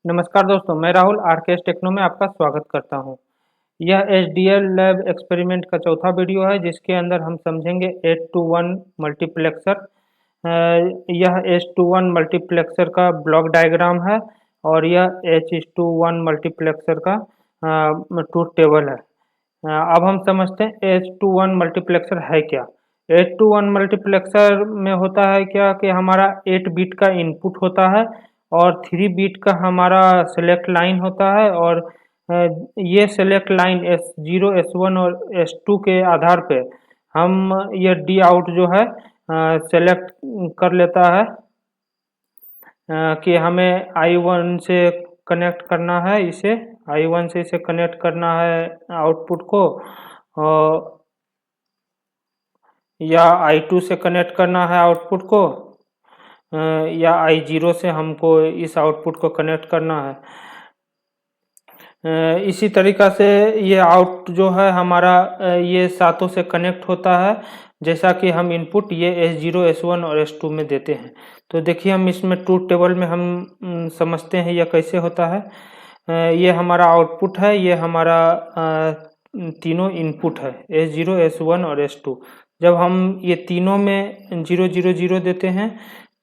नमस्कार दोस्तों, मैं राहुल आरकेएस टेक्नो में आपका स्वागत करता हूं। यह एचडीएल लैब एक्सपेरिमेंट का चौथा वीडियो है जिसके अंदर हम समझेंगे 8 to 1 मल्टीप्लेक्सर। यह एच टू वन मल्टीप्लेक्सर का ब्लॉक डायग्राम है और यह H:1 मल्टीप्लेक्सर का ट्रूथ टेबल है। अब हम समझते हैं H:1 मल्टीप्लेक्सर है क्या। H:1 मल्टीप्लेक्सर में होता है क्या कि हमारा 8 बिट का इनपुट होता है और 3 बिट का हमारा सेलेक्ट लाइन होता है और ये सेलेक्ट लाइन S0 S1 और S2 के आधार पे हम ये डी आउट जो है सेलेक्ट कर लेता है कि हमें I1 से कनेक्ट करना है, इसे I1 से इसे कनेक्ट करना है आउटपुट को, और या I2 से कनेक्ट करना है आउटपुट को, या I0 से हमको इस आउटपुट को कनेक्ट करना है। इसी तरीक़ा से ये आउट जो है हमारा ये सातों से कनेक्ट होता है, जैसा कि हम इनपुट ये S0 S1 और S2 में देते हैं। तो देखिए हम इसमें ट्रूथ टेबल में हम समझते हैं यह कैसे होता है। ये हमारा आउटपुट है, ये हमारा तीनों इनपुट है S0 S1 और S2। जब हम ये तीनों में 0 0 0 देते हैं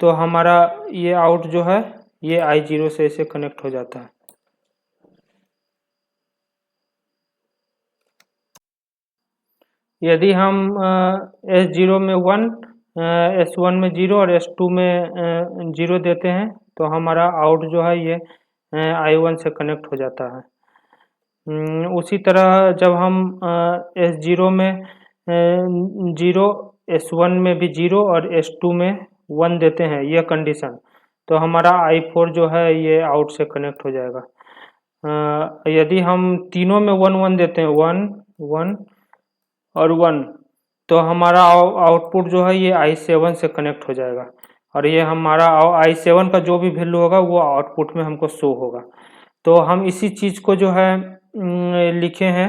तो हमारा ये आउट जो है ये I0 से इसे कनेक्ट हो जाता है। यदि हम S0 में 1, S1 में 0 और S2 में 0 देते हैं तो हमारा आउट जो है ये I1 से कनेक्ट हो जाता है। उसी तरह जब हम S0 में 0, S1 में भी 0 और S2 में 1 देते हैं, यह कंडीशन, तो हमारा I4 जो है ये आउट से कनेक्ट हो जाएगा। यदि हम तीनों में 1 1 देते हैं, 1 1 और 1, तो हमारा आउटपुट जो है ये I7 से कनेक्ट हो जाएगा और ये हमारा I7 का जो भी वैल्यू होगा वो आउटपुट में हमको शो होगा। तो हम इसी चीज़ को जो है लिखे हैं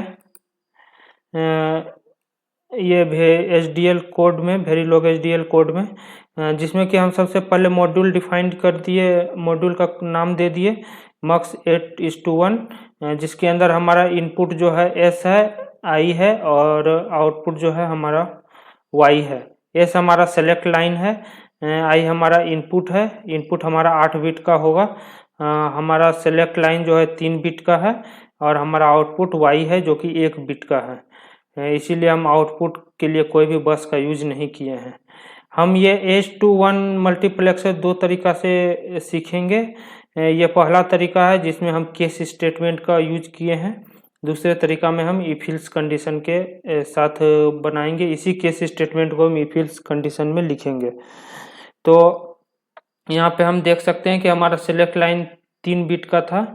ये HDL कोड में, वेरिलॉग HDL कोड में, जिसमें कि हम सबसे पहले मॉड्यूल डिफाइंड कर दिए, मॉड्यूल का नाम दे दिए mux 8:1, जिसके अंदर हमारा इनपुट जो है S है, I है और आउटपुट जो है हमारा Y है। S हमारा सेलेक्ट लाइन है, I हमारा इनपुट है, इनपुट हमारा 8 बिट का होगा, हमारा सेलेक्ट लाइन जो है 3 बिट का है और हमारा आउटपुट Y है जो कि 1 बिट का है। इसीलिए हम आउटपुट के लिए कोई भी बस का यूज नहीं किए हैं। हम ये H:1 मल्टीप्लेक्सर दो तरीक़ा से सीखेंगे। ये पहला तरीका है जिसमें हम केस स्टेटमेंट का यूज किए हैं, दूसरे तरीका में हम इफ एल्स कंडीशन के साथ बनाएंगे। इसी केस स्टेटमेंट को हम इफ एल्स कंडीशन में लिखेंगे। तो यहाँ पे हम देख सकते हैं कि हमारा सेलेक्ट लाइन 3 बिट का था।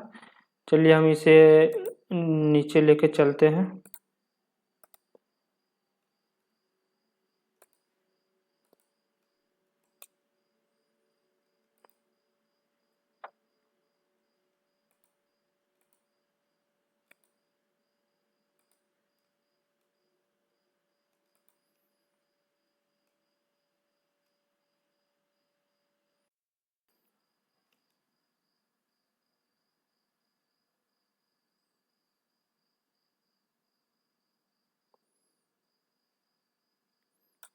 चलिए हम इसे नीचे लेके चलते हैं।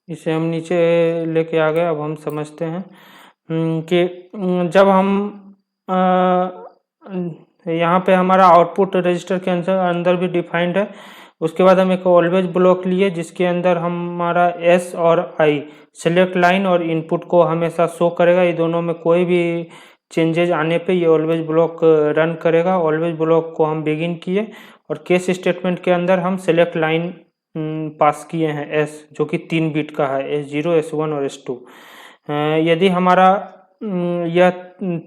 इसे हम नीचे लेके आ गए। अब हम समझते हैं कि जब हम यहाँ पे हमारा आउटपुट रजिस्टर के अंदर भी डिफाइंड है, उसके बाद हम एक ऑलवेज ब्लॉक लिए जिसके अंदर हमारा S और I सेलेक्ट लाइन और इनपुट को हमेशा शो करेगा। ये दोनों में कोई भी चेंजेज आने पे ये ऑलवेज ब्लॉक रन करेगा। ऑलवेज ब्लॉक को हम बिगिन किए और केस स्टेटमेंट के अंदर हम सेलेक्ट लाइन पास किए हैं S, जो कि 3 बिट का है, S0 S1 और S2। यदि हमारा यह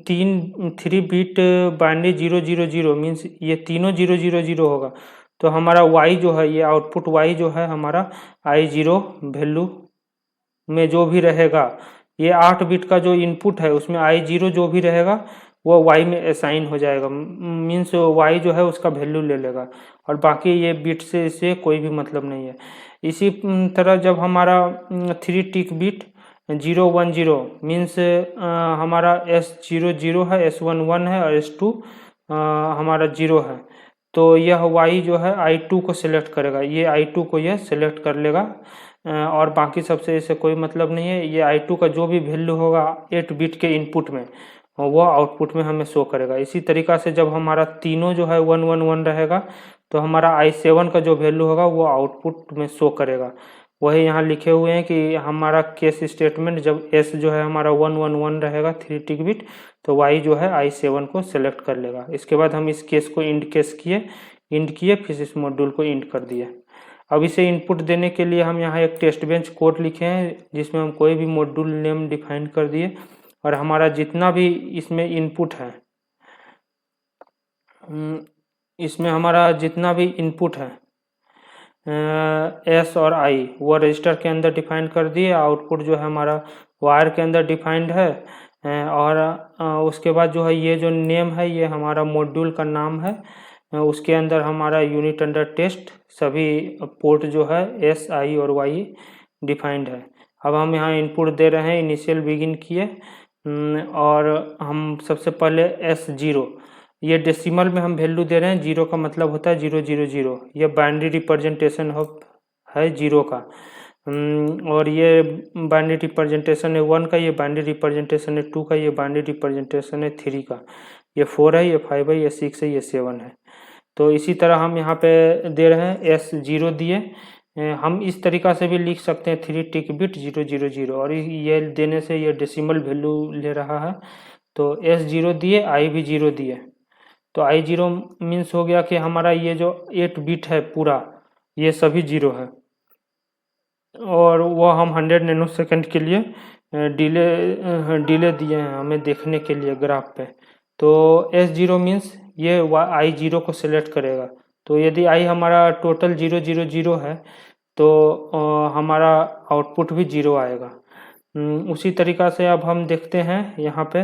3 बिट बाइनरी 0 0 0 मीन्स ये तीनों 0 0 0 होगा, तो हमारा Y जो है, ये आउटपुट Y जो है हमारा I0 वैल्यू में जो भी रहेगा, ये 8 बिट का जो इनपुट है उसमें I0 जो भी रहेगा वो Y में असाइन हो जाएगा, मीन्स Y जो है उसका वैल्यू ले लेगा और बाकी ये बिट से इसे कोई भी मतलब नहीं है। इसी तरह जब हमारा 3 टिक बिट 010 मीन्स हमारा S00 है, S1 1 है और S2 हमारा 0 है। तो यह y जो है I2 को सिलेक्ट करेगा, ये I2 को यह सिलेक्ट कर लेगा और बाकी सबसे इसे कोई मतलब नहीं है। ये I2 का जो भी वैल्यू होगा 8 बिट के इनपुट में वो आउटपुट में हमें शो करेगा। इसी तरीक़ा से जब हमारा तीनों जो है 1 1 1 रहेगा तो हमारा I7 का जो वैल्यू होगा वो आउटपुट में शो करेगा। वही यहाँ लिखे हुए हैं कि हमारा केस स्टेटमेंट जब S जो है हमारा 1 1 1 रहेगा 3 टिक बिट, तो Y जो है I7 को सिलेक्ट कर लेगा। इसके बाद हम इस केस को इंड किए फिर इस मॉड्यूल को इंड कर दिए। अब इसे इनपुट देने के लिए हम यहाँ एक टेस्ट बेंच कोड लिखे हैं जिसमें हम कोई भी मॉड्यूल नेम डिफाइन कर दिए और हमारा जितना भी इसमें इनपुट है, इसमें हमारा जितना भी इनपुट है S और I वो रजिस्टर के अंदर डिफाइन कर दिए। आउटपुट जो है हमारा वायर के अंदर डिफाइंड है और उसके बाद जो है ये जो नेम है ये हमारा मॉड्यूल का नाम है। उसके अंदर हमारा यूनिट अंडर टेस्ट सभी पोर्ट जो है S I और Y डिफाइंड है। अब हम यहाँ इनपुट दे रहे हैं, इनिशियल बिगिन किए और हम सबसे पहले S0 ये डेसिमल में हम वैल्यू दे रहे हैं। 0 का मतलब होता है 000, ये बाइनरी रिप्रेजेंटेशन है 0 का और ये बाइनरी रिप्रेजेंटेशन है 1 का, ये बाइनरी रिप्रेजेंटेशन है 2 का, ये बाइनरी रिप्रेजेंटेशन है 3 का, ये 4 है, ये 5 है, ये 6 है, ये 7 है। तो इसी तरह हम यहाँ पे दे रहे हैं S0 दिए। हम इस तरीक़ा से भी लिख सकते हैं 3 टिक बिट 000 और ये देने से ये डेसिमल वैल्यू ले रहा है। तो S0 दिए, I भी 0 दिए, तो I0 मीन्स हो गया कि हमारा ये जो 8 बिट है पूरा ये सभी 0 है और वो हम 100 नैनोसेकंड के लिए डिले दिए हैं हमें देखने के लिए ग्राफ पे। तो S0 मीन्स ये I0 को सिलेक्ट करेगा। तो यदि I हमारा टोटल 000 है तो हमारा आउटपुट भी 0 आएगा। उसी तरीक़ा से अब हम देखते हैं यहाँ पे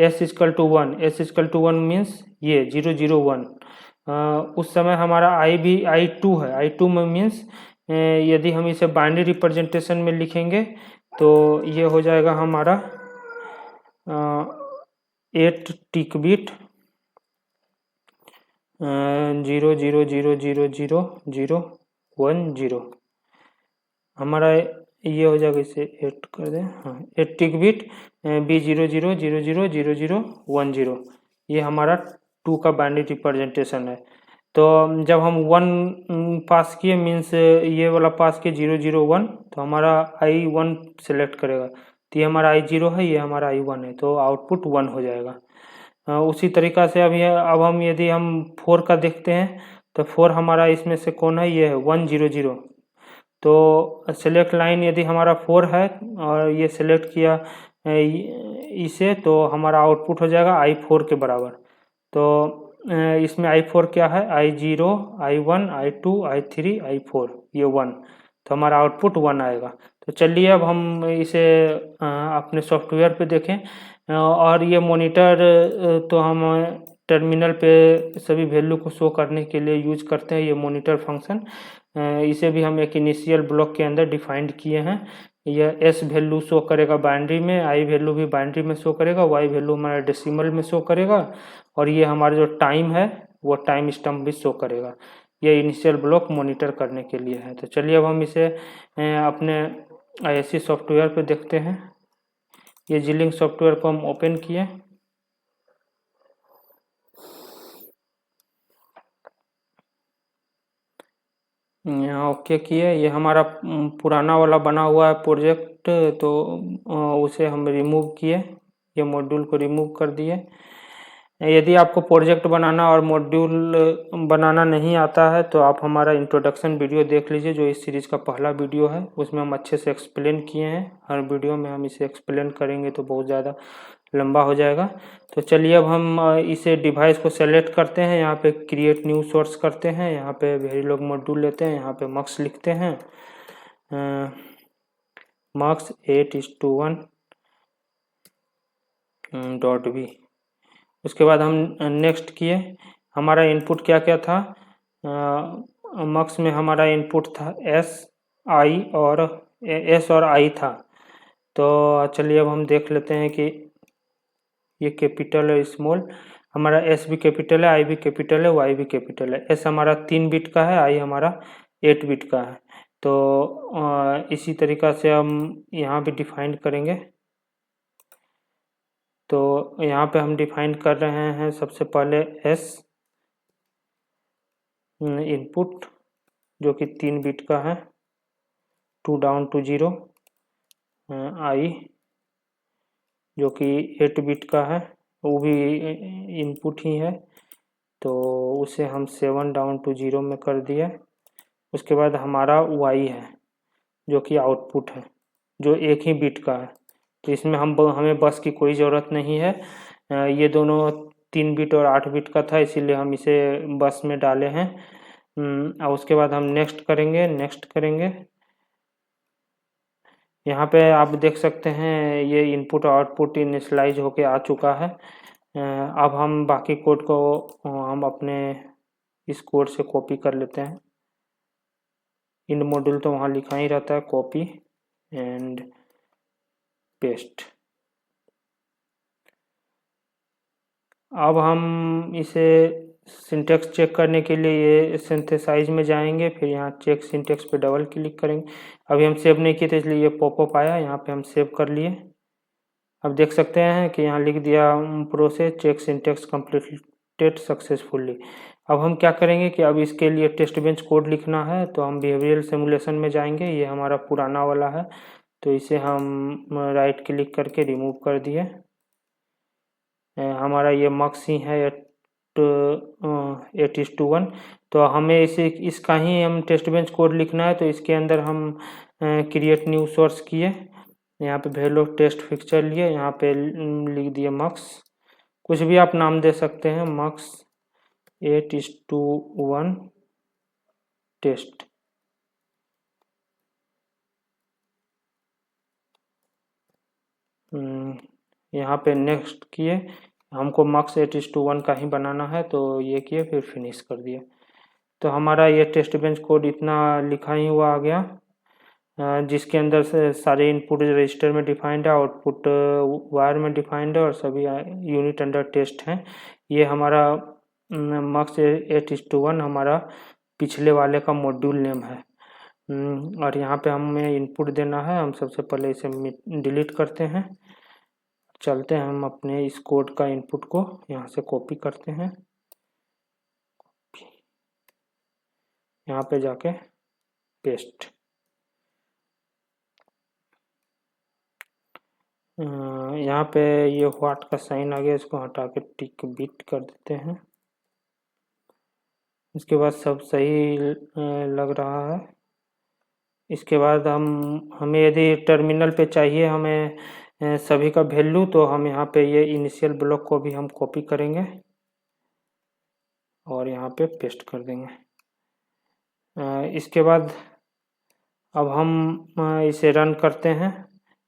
S=1, S=1 मीन्स ये 001। उस समय हमारा I भी I2 है, I2 में मीन्स यदि हम इसे बाइनरी रिप्रेजेंटेशन में लिखेंगे तो ये हो जाएगा हमारा 8 टिक बिट 0000010 हमारा ये हो जाएगा। इसे 8 कर दें, हाँ 8 टिक बिट B00000010 ये हमारा 2 का बाइनरी रिप्रेजेंटेशन है। तो जब हम 1 पास किए मीन्स ये वाला पास किए 001 तो हमारा I1 सेलेक्ट करेगा, तो ये हमारा I0 है, ये हमारा I1 है, तो आउटपुट 1 हो जाएगा। उसी तरीक़ा से अब हम यदि हम 4 का देखते हैं तो 4 हमारा इसमें से कौन है, ये है 100। तो सेलेक्ट लाइन यदि हमारा 4 है और ये सेलेक्ट किया इसे तो हमारा आउटपुट हो जाएगा I4 के बराबर। तो इसमें I4 क्या है, I0 I1 I2 I3 I4 ये 1, तो हमारा आउटपुट 1 आएगा। तो चलिए अब हम इसे अपने सॉफ्टवेयर पे देखें और ये मॉनिटर तो हम टर्मिनल पे सभी वैल्यू को शो करने के लिए यूज करते हैं ये मॉनिटर फंक्शन। इसे भी हम एक इनिशियल ब्लॉक के अंदर डिफाइंड किए हैं। यह S वैल्यू शो करेगा बाइनरी में, I वैल्यू भी बाइनरी में शो करेगा, Y वैल्यू हमारा डेसिमल में शो करेगा और ये हमारा जो टाइम है वो टाइम स्टम्प भी शो करेगा। ये इनिशियल ब्लॉक मॉनिटर करने के लिए है। तो चलिए अब हम इसे अपने ISC सॉफ्टवेयर पे देखते हैं। ये G-Link सॉफ्टवेयर को हम ओपन किए, यहाँ ओके किए। ये हमारा पुराना वाला बना हुआ है प्रोजेक्ट, तो उसे हम रिमूव किए, ये मॉड्यूल को रिमूव कर दिए। यदि आपको प्रोजेक्ट बनाना और मॉड्यूल बनाना नहीं आता है तो आप हमारा इंट्रोडक्शन वीडियो देख लीजिए, जो इस सीरीज़ का पहला वीडियो है। उसमें हम अच्छे से एक्सप्लेन किए हैं। हर वीडियो में हम इसे एक्सप्लेन करेंगे तो बहुत ज़्यादा लंबा हो जाएगा। तो चलिए अब हम इसे डिवाइस को सेलेक्ट करते हैं, यहाँ पे क्रिएट न्यू सोर्स करते हैं, यहाँ पे वेरिलोग मॉड्यूल लेते हैं, यहाँ पे मक्स लिखते हैं, मक्स 8:1.v। उसके बाद हम नेक्स्ट किए। हमारा इनपुट क्या क्या था, मक्स में हमारा इनपुट था S और I था। तो चलिए अब हम देख लेते हैं कि ये कैपिटल और स्मॉल, हमारा एस भी कैपिटल है, आई भी कैपिटल है, वाई भी कैपिटल है। एस हमारा 3 बिट का है, आई हमारा 8 बिट का है। तो इसी तरीक़ा से हम यहाँ भी डिफाइन करेंगे। तो यहाँ पे हम डिफाइन कर रहे हैं सबसे पहले एस इनपुट जो कि 3 बिट का है, 2 डाउन टू 0, आई जो कि 8 बिट का है, वो भी इनपुट ही है, तो उसे हम 7 डाउन टू 0 में कर दिया। उसके बाद हमारा वाई है जो कि आउटपुट है, जो 1 ही बिट का है। तो इसमें हमें बस की कोई ज़रूरत नहीं है, ये दोनों 3 बिट और 8 बिट का था, इसीलिए हम इसे बस में डाले हैं। और उसके बाद हम नेक्स्ट करेंगे। यहाँ पे आप देख सकते हैं ये इनपुट और आउटपुट इनिशियलाइज होके आ चुका है। अब हम बाकी कोड को हम अपने इस कोड से कॉपी कर लेते हैं। इन मॉड्यूल तो वहाँ लिखा ही रहता है, कॉपी एंड पेस्ट। अब हम इसे सिंटेक्स चेक करने के लिए ये सिंथेसाइज में जाएंगे, फिर यहाँ चेक सिंटेक्स पे डबल क्लिक करेंगे। अभी हम सेव नहीं किए थे इसलिए ये पॉपअप आया, यहाँ पे हम सेव कर लिए। अब देख सकते हैं कि यहाँ लिख दिया process check syntax completed successfully. अब हम क्या करेंगे कि अब इसके लिए टेस्ट बेंच कोड लिखना है, तो हम बिहेवियरल सिमुलेशन में जाएंगे। ये हमारा पुराना वाला है, तो इसे हम राइट क्लिक करके रिमूव कर दिए। हमारा ये मक्स ही है 8:1, तो हमें इसका ही हम टेस्ट बेंच कोड लिखना है। तो इसके अंदर हम क्रिएट न्यू सोर्स किए, यहाँ पे वैल्यू टेस्ट फिक्चर लिए, यहाँ पे लिख दिए मक्स, कुछ भी आप नाम दे सकते हैं, मक्स 8:1 टेस्ट। यहाँ पे नेक्स्ट किए, हमको मक्स 8:1 का ही बनाना है, तो ये किए, फिर फिनिश कर दिए। तो हमारा ये टेस्ट बेंच कोड इतना लिखा ही हुआ आ गया, जिसके अंदर से सारे इनपुट रजिस्टर में डिफाइंड है, आउटपुट वायर में डिफाइंड है, और सभी यूनिट अंडर टेस्ट हैं। ये हमारा मक्स 8:1 हमारा पिछले वाले का मॉड्यूल नेम है। और यहाँ पे हमें इनपुट देना है। हम सबसे पहले इसे डिलीट करते हैं, चलते हैं हम अपने इस कोड का इनपुट को यहाँ से कॉपी करते हैं, यहाँ पे जाके पेस्ट। यहाँ पे ये व्हाट का साइन आ गया, इसको हटा के टिक बिट कर देते हैं। इसके बाद सब सही लग रहा है। इसके बाद हमें यदि टर्मिनल पे चाहिए हमें सभी का वैल्यू, तो हम यहाँ पे ये इनिशियल ब्लॉक को भी हम कॉपी करेंगे और यहाँ पे पेस्ट कर देंगे। इसके बाद अब हम इसे रन करते हैं।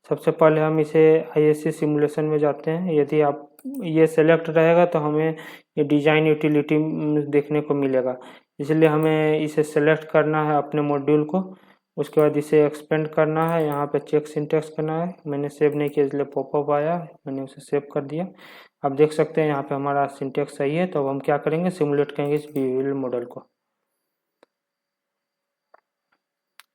सबसे पहले हम इसे ISC सिमुलेशन में जाते हैं। यदि आप ये सेलेक्ट रहेगा तो हमें ये डिज़ाइन यूटिलिटी देखने को मिलेगा, इसलिए हमें इसे सेलेक्ट करना है अपने मॉड्यूल को। उसके बाद इसे एक्सपेंड करना है, यहाँ पे चेक सिंटेक्स करना है। मैंने सेव नहीं किया इसलिए पॉपअप आया, मैंने उसे सेव कर दिया। आप देख सकते हैं यहाँ पे हमारा सिंटेक्स सही है। तो अब हम क्या करेंगे, सिमुलेट करेंगे इस बिहेवियरल मॉडल को।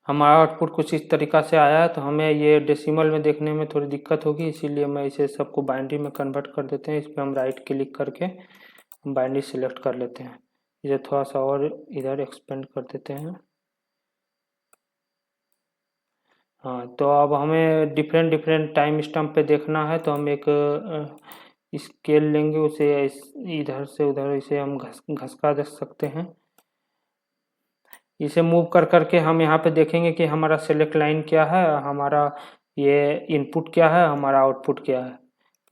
हमारा आउटपुट कुछ इस तरीक़ा से आया है। तो हमें ये डेसिमल में देखने में थोड़ी दिक्कत होगी, इसीलिए मैं इसे सबको बाइनरी में कन्वर्ट कर देते हैं। इस पर हम राइट क्लिक करके बाइनरी सिलेक्ट कर लेते हैं। इसे थोड़ा सा और इधर एक्सपेंड कर देते हैं। हाँ, तो अब हमें डिफरेंट टाइम स्टैम्प पे देखना है, तो हम एक स्केल लेंगे, उसे इधर से उधर इसे हम घसका दे सकते हैं। इसे मूव कर करके हम यहाँ पे देखेंगे कि हमारा सेलेक्ट लाइन क्या है, हमारा ये इनपुट क्या है, हमारा आउटपुट क्या है।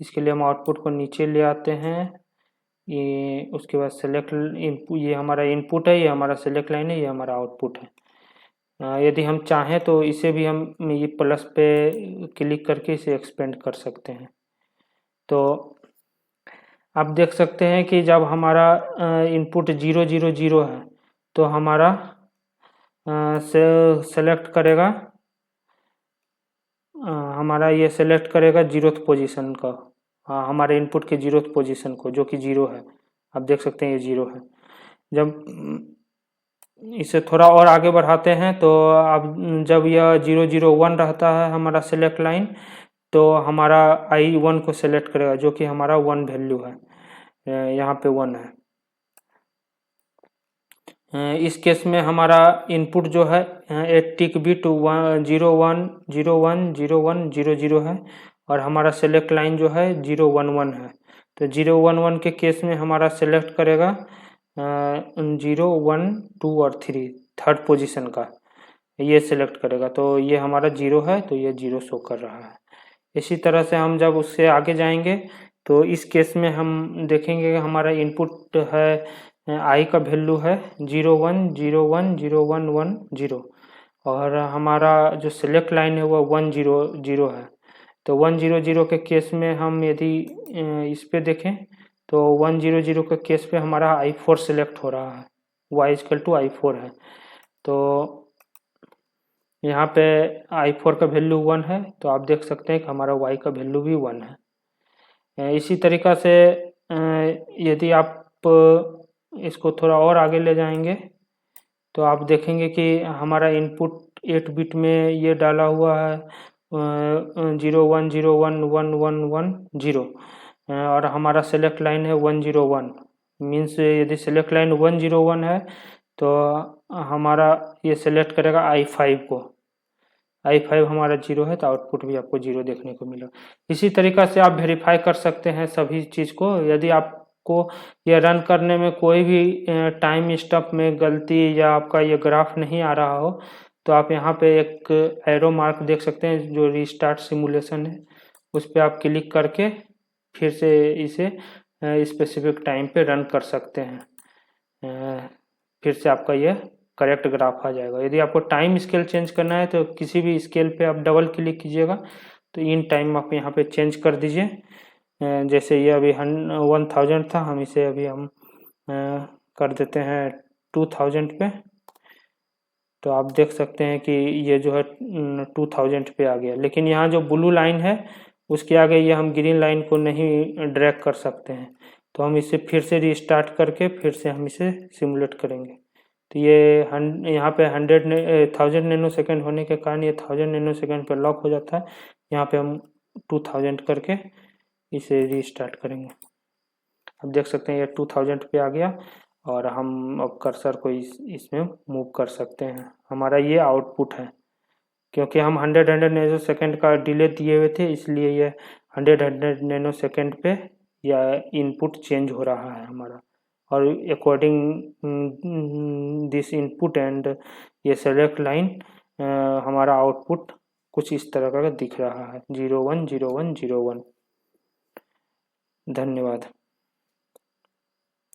इसके लिए हम आउटपुट को नीचे ले आते हैं। ये उसके बाद सेलेक्ट इनपुट, ये हमारा इनपुट है, ये हमारा सेलेक्ट लाइन है, ये हमारा आउटपुट है। यदि हम चाहें तो इसे भी हम ये प्लस पे क्लिक करके इसे एक्सपेंड कर सकते हैं। तो आप देख सकते हैं कि जब हमारा इनपुट 0 0 0 है तो हमारा सेलेक्ट करेगा हमारा ये सेलेक्ट करेगा 0th पोजीशन का, हमारे इनपुट के 0th पोजीशन को, जो कि 0 है। आप देख सकते हैं ये 0 है। जब इसे थोड़ा और आगे बढ़ाते हैं तो अब जब यह 001 रहता है हमारा सेलेक्ट लाइन, तो हमारा I1 को सेलेक्ट करेगा, जो कि हमारा 1 वैल्यू है, यहाँ पे 1 है। इस केस में हमारा इनपुट जो है 8 टिक बिट 01010100 है, और हमारा सेलेक्ट लाइन जो है 011 है। तो 011 के केस में हमारा सेलेक्ट करेगा 0 1 2 और 3, थर्ड पोजीशन का ये सेलेक्ट करेगा। तो ये हमारा 0 है, तो ये 0 शो कर रहा है। इसी तरह से हम जब उससे आगे जाएंगे तो इस केस में हम देखेंगे कि हमारा इनपुट है I का वैल्यू है 01010110, और हमारा जो सेलेक्ट लाइन है वो 100 है। तो 100 के केस में हम यदि इस पे देखें तो 100 के केस पे हमारा I4 सेलेक्ट हो रहा है, y = I4 है। तो यहाँ पे I4 का वैल्यू 1 है, तो आप देख सकते हैं कि हमारा y का वैल्यू भी 1 है। इसी तरीक़ा से यदि आप इसको थोड़ा और आगे ले जाएंगे तो आप देखेंगे कि हमारा इनपुट 8 बिट में ये डाला हुआ है 01011110, और हमारा सेलेक्ट लाइन है 101। मीन्स यदि सेलेक्ट लाइन 101 है तो हमारा ये सेलेक्ट करेगा I5 को। I5 हमारा 0 है, तो आउटपुट भी आपको 0 देखने को मिला। इसी तरीक़ा से आप वेरीफाई कर सकते हैं सभी चीज़ को। यदि आपको ये रन करने में कोई भी टाइम स्टॉप में गलती या आपका ये ग्राफ नहीं आ रहा हो, तो आप यहाँ पे एक एरो मार्क देख सकते हैं जो रीस्टार्ट सिमुलेशन है, उस पर आप क्लिक करके फिर से इसे स्पेसिफिक टाइम पे रन कर सकते हैं। फिर से आपका ये करेक्ट ग्राफ आ जाएगा। यदि आपको टाइम स्केल चेंज करना है तो किसी भी स्केल पे आप डबल क्लिक कीजिएगा, तो इन टाइम आप यहाँ पे चेंज कर दीजिए। जैसे ये अभी 1000 था, हम इसे अभी हम कर देते हैं 2000 पे। तो आप देख सकते हैं कि ये जो है 2000 पे आ गया, लेकिन यहाँ जो ब्लू लाइन है उसके आगे ये हम ग्रीन लाइन को नहीं ड्रैग कर सकते हैं। तो हम इसे फिर से रिस्टार्ट करके फिर से हम इसे सिमुलेट करेंगे। तो ये यहाँ पे 1000 नैनोसेकंड होने के कारण ये 1000 नैनोसेकंड पे लॉक हो जाता है। यहाँ पे हम 2000 करके इसे रीस्टार्ट करेंगे। अब देख सकते हैं ये 2000 पे आ गया, और हम अब कर्सर को इसमें मूव कर सकते हैं। हमारा ये आउटपुट है, क्योंकि हम 100 नैनोसेकंड का डिले दिए हुए थे, इसलिए ये 100 नैनोसेकंड पे या इनपुट चेंज हो रहा है हमारा। और अकॉर्डिंग दिस इनपुट एंड ये सेलेक्ट लाइन हमारा आउटपुट कुछ इस तरह का दिख रहा है 010101। धन्यवाद।